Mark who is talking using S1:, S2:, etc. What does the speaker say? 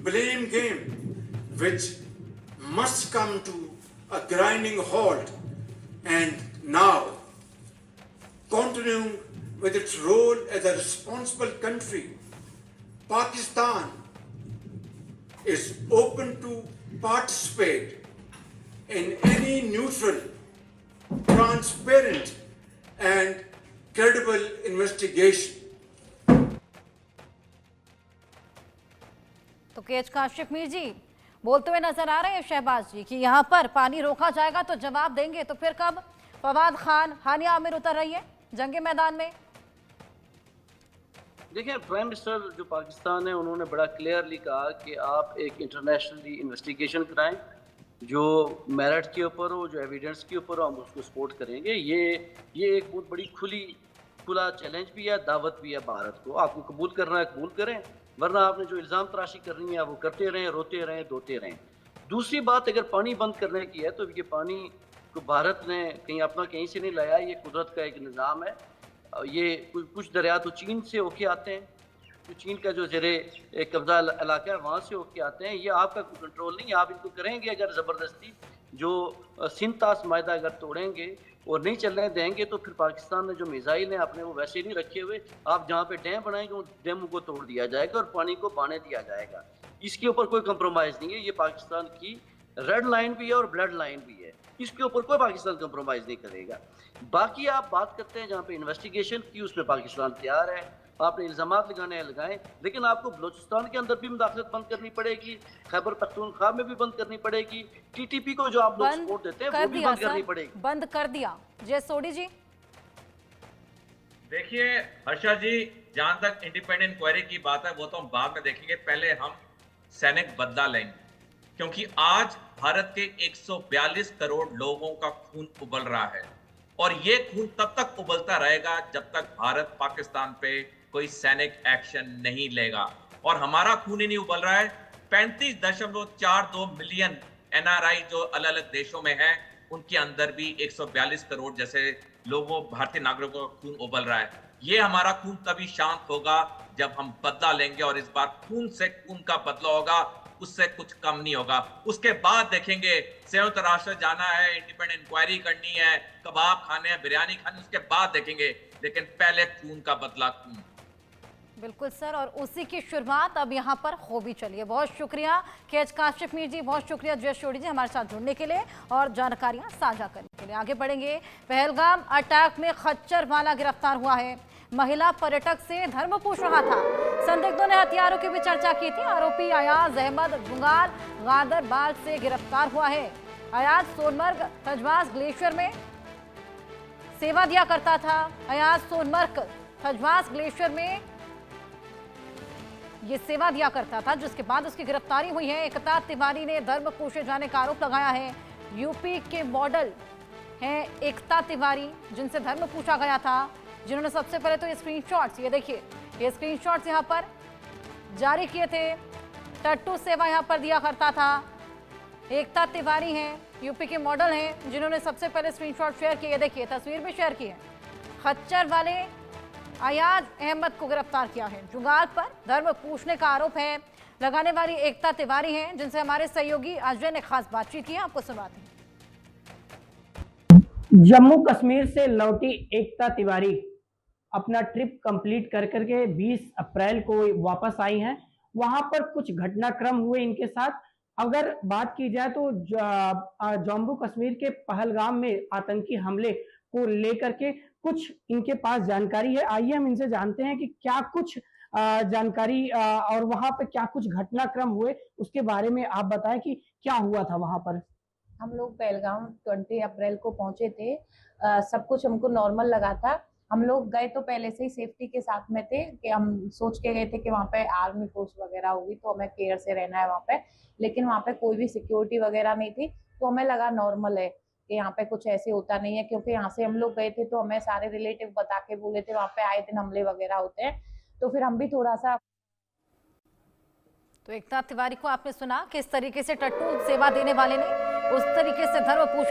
S1: blame game which must come to a grinding halt, and now continuing with its role as a responsible country, Pakistan is open to participate in any neutral, transparent and credible investigation.
S2: तो KH Kashif Mir जी बोलते हुए नजर आ रहे हैं शहबाज जी कि यहाँ पर पानी रोका जाएगा तो जवाब देंगे, तो फिर कब फवाद खान, हानिया आमिर उतर रही है जंगे मैदान में?
S3: देखिए, प्राइम मिनिस्टर जो पाकिस्तान है उन्होंने बड़ा क्लियरली कहा कि आप एक इंटरनेशनली इन्वेस्टिगेशन कराएं जो मेरिट के ऊपर हो, जो एविडेंस के ऊपर हो, हम उसको सपोर्ट करेंगे। ये एक बहुत बड़ी खुला चैलेंज भी है, दावत भी है भारत को। आपको कबूल करना है कबूल करें, वरना आपने जो इल्ज़ाम तराशी करनी है वो करते रहें, रोते रहें, धोते रहें। दूसरी बात, अगर पानी बंद करने की है तो ये पानी को भारत ने कहीं से नहीं लाया, ये कुदरत का एक निज़ाम है। ये कुछ दरिया तो चीन से होके आते हैं, तो चीन का जो ज़ेरे कब्ज़ा इलाका है वहाँ से होके आते हैं। ये आपका कोई कंट्रोल नहीं है, आप इनको करेंगे अगर ज़बरदस्ती, जो सिंतास मायदा अगर तोड़ेंगे और नहीं चलने देंगे तो फिर पाकिस्तान ने जो मिसाइल हैं अपने वो वैसे नहीं रखे हुए। आप जहाँ पे डैम बनाएंगे उन डैम को तोड़ दिया जाएगा और पानी को बहाने दिया जाएगा। इसके ऊपर कोई कंप्रोमाइज़ नहीं है। ये पाकिस्तान की रेड लाइन भी है और ब्लड लाइन भी है, इसके ऊपर कोई पाकिस्तान कंप्रोमाइज़ नहीं करेगा। बाकी आप बात करते हैं जहाँ पे इन्वेस्टिगेशन की, उसमें पाकिस्तान तैयार है। आपने इल्ज़ामात लगाने हैं लगाएं, लेकिन आपको बलूचिस्तान के अंदर भी मुदाखलत बंद करनी पड़ेगी, खैबर पख्तूनख्वा में भी बंद करनी पड़ेगी, टीटीपी को जो आप लोग सपोर्ट देते हैं वो भी बंद करनी पड़ेगी।
S2: बंद कर दिया। जय सोडी जी
S4: देखिए हर्षा जी, जहां तक इंडिपेंडेंट इंक्वायरी की बात है वो तो हम बाद में देखेंगे, पहले हम सैनिक बदला लेंगे, क्योंकि आज भारत के 142 करोड़ लोगों का खून उबल रहा है और ये खून तब तक उबलता रहेगा जब तक भारत पाकिस्तान पे कोई सैनिक एक्शन नहीं लेगा। और हमारा खून ही नहीं उबल रहा है, 35.42 मिलियन एनआरआई जो अलग अलग देशों में है, उनके अंदर भी 142 करोड़ जैसे लोगों, भारतीय नागरिकों का खून उबल रहा है। ये हमारा खून तभी शांत होगा जब हम बदला लेंगे, और इस बार खून से खून का बदला होगा, उससे कुछ कम नहीं होगा। उसके बाद देखेंगे, संयुक्त राष्ट्र जाना है, इंडिपेंडेंट इंक्वायरी करनी है, कबाब खाने हैं, बिरयानी खानी, उसके बाद देखेंगे, लेकिन पहले खून का बदला खून।
S2: बिल्कुल सर, और उसी की शुरुआत अब यहाँ पर हो भी चलिए। बहुत शुक्रिया केएच काशिफ मीर जी, बहुत शुक्रिया जय शोडी जी हमारे साथ जुड़ने के लिए और जानकारियाँ साझा करने के लिए। आगे बढ़ेंगे। पहलगाम अटैक में खच्चर वाला गिरफ्तार हुआ है। महिला पर्यटक से धर्म पूछ रहा था। संदिग्धों ने हथियारों की भी चर्चा की थी। आरोपी अयाज अहमद जुंगाल गादरबाल से गिरफ्तार हुआ है। अयाज सोनमर्ग थजवास ग्लेशियर में सेवा दिया करता था। अयाज सोनमर्ग थजवास ग्लेशियर में ये सेवा दिया करता था, जिसके बाद उसकी गिरफ्तारी हुई है। एकता तिवारी ने धर्म पूछे जाने का आरोप लगाया है। यूपी के मॉडल हैं एकता तिवारी, जिनसे धर्म पूछा गया था, जिन्होंने सबसे पहले तो ये स्क्रीनशॉट्स, ये देखिए, ये स्क्रीनशॉट्स यहाँ पर जारी किए थे। टट्टू सेवा यहाँ पर दिया करता था। एकता तिवारी हैं, यूपी के मॉडल हैं, जिन्होंने सबसे पहले स्क्रीनशॉट शेयर किए। देखिए, तस्वीर भी शेयर की है। खच्चर वाले अयाज अहमद को गिरफ्तार किया है। जुगाल पर धर्म पूछने का आरोप है। लगाने वाली एकता तिवारी हैं, जिनसे हमारे सहयोगी अजय ने खास बातचीत की है, आपको सुनाते हैं।
S5: जम्मू कश्मीर से लौटी एकता तिवारी अपना ट्रिप कंप्लीट कर करके 20 अप्रैल को वापस आई हैं। वहां पर कुछ घटनाक्रम हुए इनके साथ। अगर बात की जाए तो जम्मू कश्मीर के पहलगाम में आतंकी हमले को लेकर के कुछ इनके पास जानकारी है। आइए हम इनसे जानते हैं कि क्या कुछ जानकारी और वहां पर क्या कुछ घटनाक्रम हुए, उसके बारे में आप बताएं कि क्या हुआ था वहां पर।
S6: हम लोग पहलगाम 20 अप्रैल को पहुंचे थे। सब कुछ हमको नॉर्मल लगा था। हम लोग गए तो पहले से ही सेफ्टी के साथ में थे कि हम सोच के गए थे कि वहाँ पे आर्मी फोर्स वगैरह होगी तो हमें केयर से रहना है वहाँ पे, लेकिन वहाँ पे कोई भी सिक्योरिटी वगैरह नहीं थी, तो हमें लगा नॉर्मल है कि यहाँ पे कुछ ऐसे होता नहीं है। क्योंकि यहाँ से हम लोग गए थे तो हमें सारे रिलेटिव बता के बोले थे वहाँ पे आए दिन हमले वगैरह होते हैं, तो फिर हम भी थोड़ा सा।
S2: तो एकता तिवारी को आपने सुना किस तरीके से टट्टू सेवा देने वाले ने उस तरीके से धर्म पूछा।